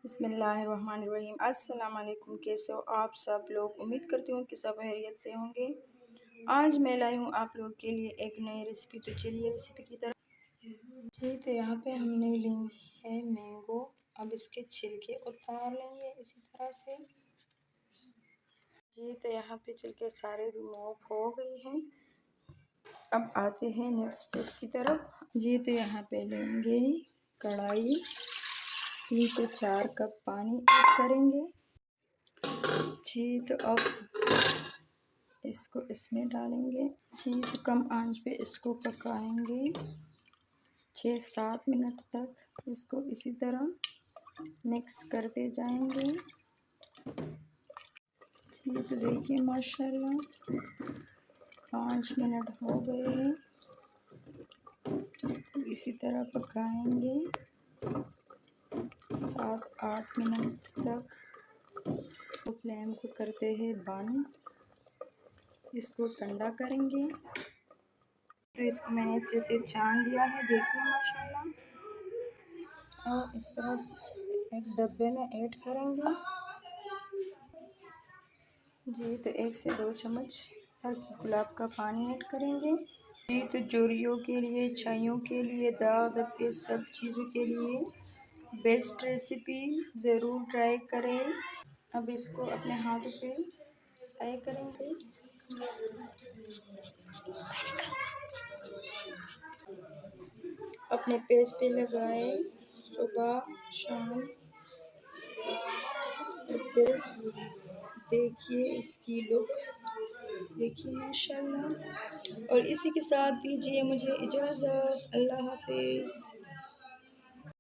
बिस्मिल्लाहिर्रहमानिर्रहीम। अस्सलाम वालेकुम। कैसे हो आप सब लोग? उम्मीद करती हूँ कि सब खैरियत से होंगे। आज मैं लाई हूँ आप लोग के लिए एक नई रेसिपी। तो चलिए रेसिपी की तरफ। जी, तो यहाँ पे हमने ली है मैंगो। अब इसके छिलके उतार लेंगे इसी तरह से। जी, तो यहाँ पे छिलके सारे रिमूव हो गई हैं। अब आते हैं नेक्स्ट स्टेप की तरफ। जी, तो यहाँ पे लेंगे कढ़ाई, 3 से 4 कप पानी ऐड करेंगे। जी, तो अब इसको इसमें डालेंगे। जी, तो कम आंच पे इसको पकाएंगे 6-7 मिनट तक। इसको इसी तरह मिक्स करते जाएंगे। जी, तो देखिए माशाल्लाह 5 मिनट हो गए हैं। इसको इसी तरह पकाएंगे 7-8 मिनट तक। तो फ्लेम को करते हैं बंद। इसको ठंडा करेंगे। तो इसको मैंने अच्छे से छान लिया है, देखिए माशाल्लाह। और इस तरह एक डब्बे में ऐड करेंगे। जी, तो 1 से 2 चम्मच गुलाब का पानी ऐड करेंगे। जी, तो जोरियों के लिए, चायों के लिए, दाग के सब चीज़ों के लिए बेस्ट रेसिपी ज़रूर ट्राई करें। अब इसको अपने हाथों पे फ्राई करेंगे। अपने फेस पे लगाए सुबह शाम। फिर देखिए इसकी लुक, देखिए माशाल्लाह। और इसी के साथ दीजिए मुझे इजाज़त। अल्लाह हाफिज़।